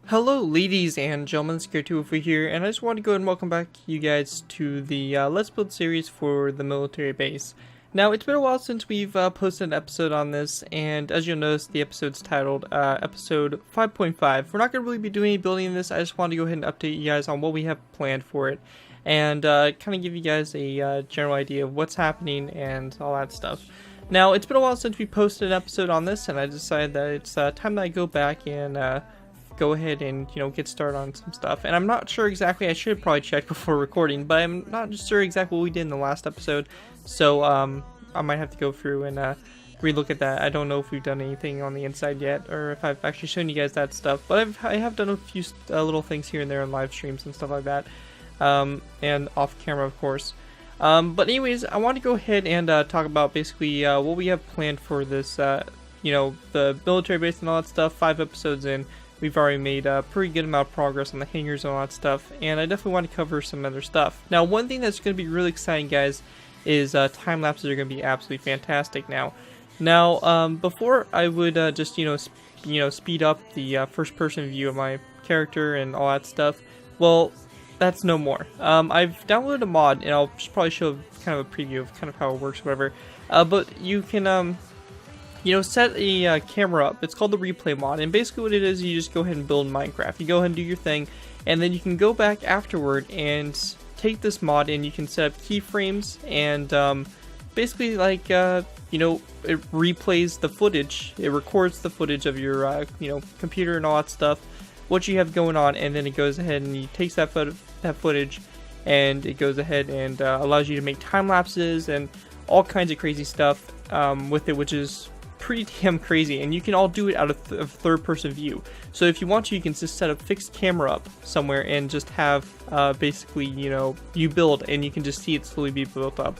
Hello ladies and gentlemen, Scared2 here, and I just want to go ahead and welcome back you guys to the Let's Build series for the military base. Now, it's been a while since we've posted an episode on this, and as you'll notice, the episode's titled Episode 5.5. We're not going to really be doing any building in this. I just want to go ahead and update you guys on what we have planned for it, and kind of give you guys a general idea of what's happening and all that stuff. Now, it's been a while since we posted an episode on this, and I decided that it's time that I go back and go ahead and, get started on some stuff. And I'm not sure exactly, I should have probably checked before recording, but I'm not sure exactly what we did in the last episode. So, I might have to go through and relook at that. I don't know if we've done anything on the inside yet, or if I've actually shown you guys that stuff. But I have done a few little things here and there on live streams and stuff like that. And off camera, of course. But anyways, I want to go ahead and talk about basically what we have planned for this, the military base and all that stuff. 5 episodes in. We've already made a pretty good amount of progress on the hangars and all that stuff, and I definitely want to cover some other stuff. Now, one thing that's going to be really exciting, guys, is time lapses are going to be absolutely fantastic now. Now, before I would just speed up the first person view of my character and all that stuff. Well, that's no more. I've downloaded a mod, and I'll just probably show kind of a preview of kind of how it works, or whatever. But you can set a camera up. It's called the replay mod, and basically what it is, you just go ahead and build Minecraft. You go ahead and do your thing, and then you can go back afterward and take this mod, and you can set up keyframes, and basically, like, it replays the footage. It records the footage of your, computer and all that stuff, what you have going on, and then it goes ahead and it takes that footage, and it goes ahead and allows you to make time lapses and all kinds of crazy stuff with it, which is pretty damn crazy, and you can all do it out of third-person view. So if you want to, you can just set a fixed camera up somewhere and just have basically, you build, and you can just see it slowly be built up.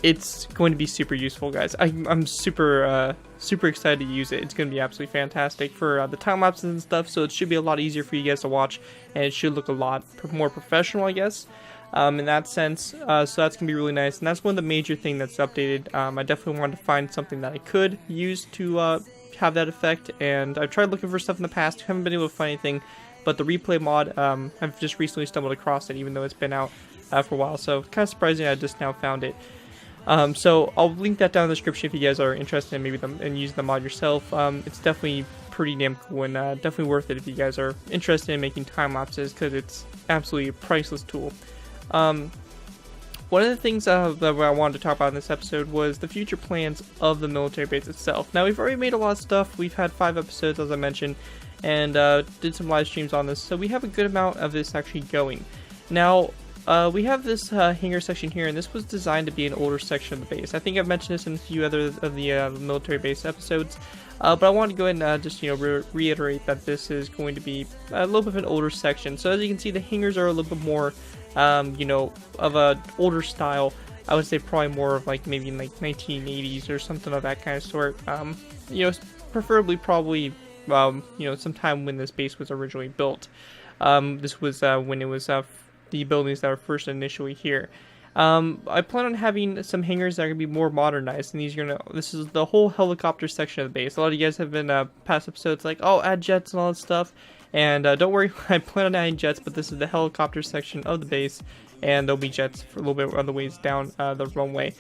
It's going to be super useful, guys. I'm super excited to use it. It's going to be absolutely fantastic for the time lapses and stuff. So it should be a lot easier for you guys to watch, and it should look a lot more professional, I guess. In that sense, so that's going to be really nice, and that's one of the major things that's updated. I definitely wanted to find something that I could use to have that effect, and I've tried looking for stuff in the past, haven't been able to find anything, but the replay mod, I've just recently stumbled across it, even though it's been out for a while, so kind of surprising I just now found it. So I'll link that down in the description if you guys are interested in maybe and using the mod yourself. It's definitely pretty damn cool, and definitely worth it if you guys are interested in making time lapses, because it's absolutely a priceless tool. One of the things that I wanted to talk about in this episode was the future plans of the military base itself. Now, we've already made a lot of stuff. We've had 5 episodes, as I mentioned, and did some live streams on this, so we have a good amount of this actually going. Now, we have this hangar section here, and this was designed to be an older section of the base. I think I've mentioned this in a few other of the military base episodes, but I wanted to go ahead and just reiterate that this is going to be a little bit of an older section. So as you can see, the hangars are a little bit more of a older style. I would say probably more of like maybe in like 1980s or something of that kind of sort. Preferably probably sometime when this base was originally built. This was when it was the buildings that were first initially here. I plan on having some hangars that are gonna be more modernized, and this is the whole helicopter section of the base. A lot of you guys have been past episodes like, oh, add jets and all that stuff. And don't worry, I plan on adding jets, but this is the helicopter section of the base, and there'll be jets for a little bit on the ways down the runway.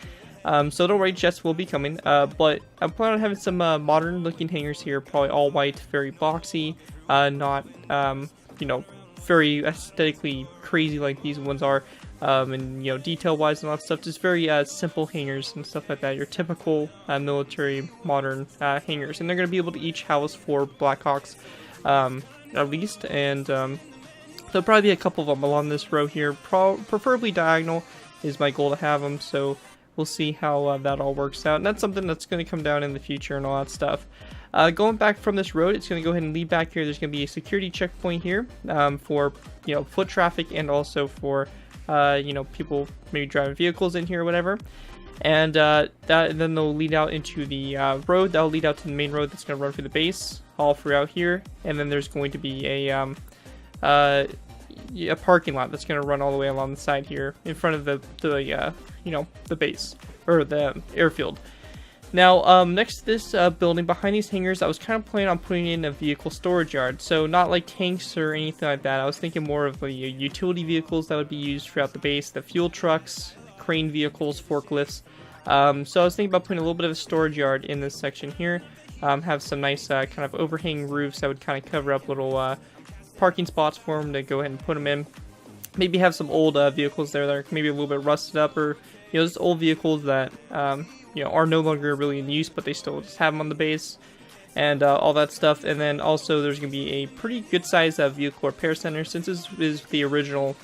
So don't worry, jets will be coming, but I plan on having some modern looking hangars here, probably all white, very boxy, not, very aesthetically crazy like these ones are, and, detail wise and all that stuff, just very simple hangars and stuff like that, your typical military modern hangars, and they're going to be able to each house 4 Blackhawks, at least, and there'll probably be a couple of them along this row here, preferably diagonal is my goal to have them, so we'll see how that all works out, and that's something that's going to come down in the future and all that stuff. Going back from this road, it's going to go ahead and lead back here. There's going to be a security checkpoint here for foot traffic, and also for people maybe driving vehicles in here or whatever. And then they'll lead out into the road. That'll lead out to the main road that's going to run through the base all throughout here. And then there's going to be a parking lot that's going to run all the way along the side here in front of the base, or the airfield. Now, next to this building, behind these hangars, I was kind of planning on putting in a vehicle storage yard. So not like tanks or anything like that. I was thinking more of the utility vehicles that would be used throughout the base, the fuel trucks, crane vehicles, forklifts. So I was thinking about putting a little bit of a storage yard in this section here. Have some nice kind of overhanging roofs that would kind of cover up little parking spots for them to go ahead and put them in. Maybe have some old vehicles there that are maybe a little bit rusted up, or just old vehicles that are no longer really in use, but they still just have them on the base, and all that stuff. And then also there's going to be a pretty good size vehicle repair center, since this is the original,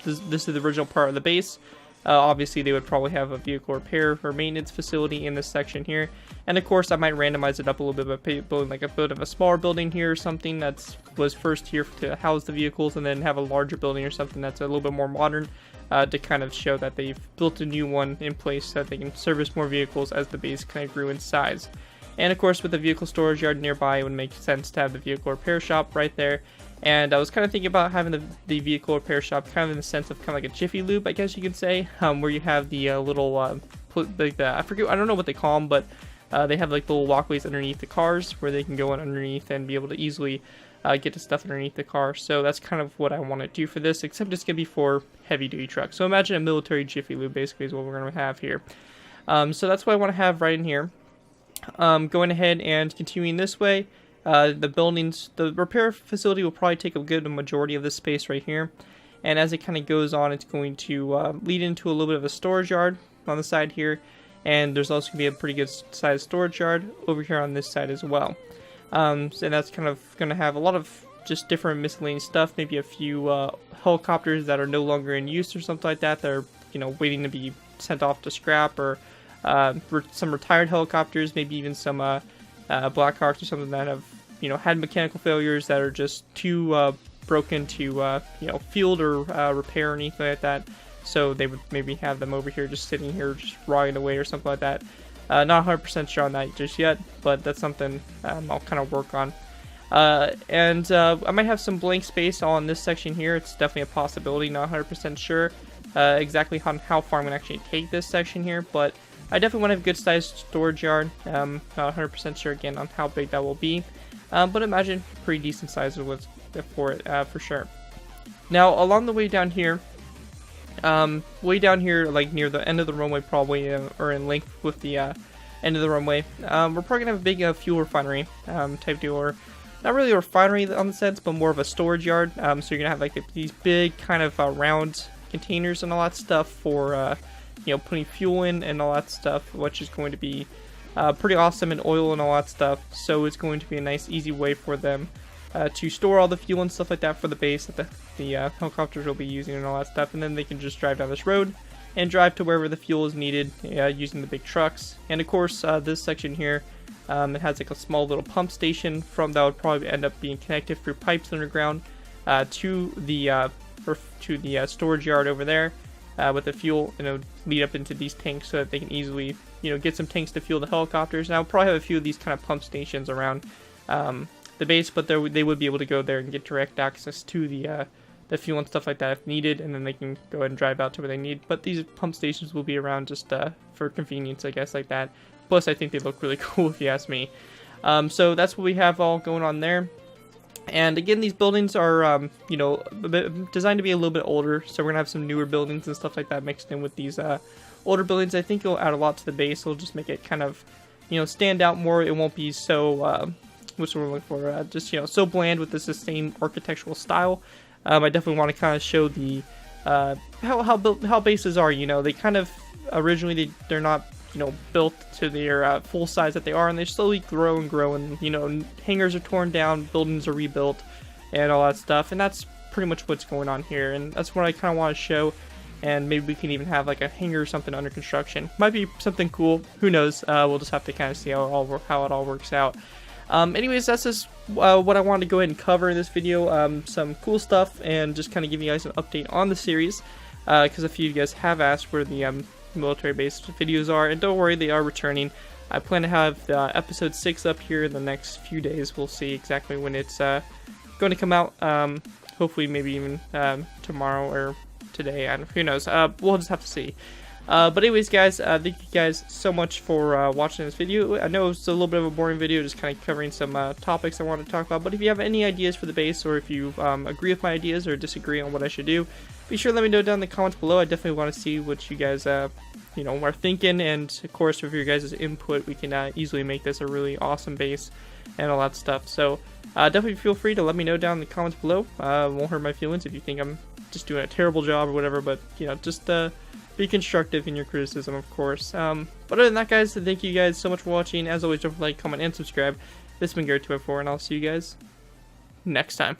this is the original part of the base. Obviously they would probably have a vehicle repair or maintenance facility in this section here. And of course I might randomize it up a little bit by building like a bit of a smaller building here or something that was first here to house the vehicles, and then have a larger building or something that's a little bit more modern, to kind of show that they've built a new one in place so that they can service more vehicles as the base kind of grew in size. And of course with the vehicle storage yard nearby, it would make sense to have the vehicle repair shop right there. And I was kind of thinking about having the vehicle repair shop kind of in the sense of kind of like a Jiffy Lube, I guess you could say, where you have the little, I don't know what they call them, but they have like little walkways underneath the cars where they can go in underneath and be able to easily get to stuff underneath the car. So that's kind of what I want to do for this, except it's going to be for heavy duty trucks. So imagine a military Jiffy Lube basically is what we're going to have here. So that's what I want to have right in here. Going ahead and continuing this way. The repair facility will probably take a good majority of this space right here, and as it kind of goes on, it's going to lead into a little bit of a storage yard on the side here, and there's also going to be a pretty good sized storage yard over here on this side as well. And that's kind of going to have a lot of just different miscellaneous stuff, maybe a few helicopters that are no longer in use or something like that, that are waiting to be sent off to scrap, or some retired helicopters, maybe even some Blackhawks or something that have had mechanical failures that are just too broken to field or repair or anything like that. So they would maybe have them over here just sitting here just rotting away or something like that. Not 100% sure on that just yet, but that's something I'll kind of work on. And I might have some blank space on this section here. It's definitely a possibility, not 100% sure exactly how far I'm going to actually take this section here, but I definitely want to have a good sized storage yard. Not 100% sure again on how big that will be, but imagine pretty decent size for it for sure. Now along the way down here, like near the end of the runway probably, or in length with the end of the runway, we're probably gonna have a big fuel refinery type deal, or not really a refinery on the sense, but more of a storage yard. So you're gonna have like these big kind of round containers and all that stuff for putting fuel in and all that stuff, which is going to be pretty awesome, and oil and all that stuff. So it's going to be a nice easy way for them to store all the fuel and stuff like that for the base that the helicopters will be using and all that stuff, and then they can just drive down this road and drive to wherever the fuel is needed using the big trucks. And of course this section here, it has like a small little pump station that would probably end up being connected through pipes underground to the storage yard over there with the fuel, and it would lead up into these tanks so that they can easily get some tanks to fuel the helicopters. And I'll probably have a few of these kind of pump stations around the base, but they would be able to go there and get direct access to the fuel and stuff like that if needed, and then they can go ahead and drive out to where they need. But these pump stations will be around just for convenience, I guess, like that. Plus I think they look really cool if you ask me. So that's what we have all going on there. And again, these buildings are designed to be a little bit older, so we're gonna have some newer buildings and stuff like that mixed in with these older buildings. I think it'll add a lot to the base. It'll just make it kind of stand out more. It won't be so what's what we're looking for, just so bland with the same architectural style. I definitely want to kind of show the how bases are. They kind of originally they're not built to their full size that they are, and they slowly grow and grow, and hangars are torn down, buildings are rebuilt, and all that stuff. And that's pretty much what's going on here, and that's what I kind of want to show. And maybe we can even have like a hangar or something under construction. Might be something cool, who knows. We'll just have to kind of see how it all works out. Anyways, that's just what I wanted to go ahead and cover in this video. Some cool stuff, and just kind of give you guys an update on the series, because a few of you guys have asked where the military base videos are, and don't worry, they are returning. I plan to have episode 6 up here in the next few days. We'll see exactly when it's going to come out. Hopefully maybe even tomorrow or today, who knows. We'll just have to see. But anyways, guys, thank you guys so much for watching this video. I know it's a little bit of a boring video, just kind of covering some topics I wanted to talk about. But if you have any ideas for the base, or if you agree with my ideas or disagree on what I should do, be sure to let me know down in the comments below. I definitely want to see what you guys, are thinking. And of course, with your guys' input, we can easily make this a really awesome base and all that stuff. So definitely feel free to let me know down in the comments below. Won't hurt my feelings if you think I'm just doing a terrible job or whatever. But just be constructive in your criticism, of course. But other than that, guys, thank you guys so much for watching. As always, don't forget to like, comment, and subscribe. This has been Garrett 2.5, and I'll see you guys next time.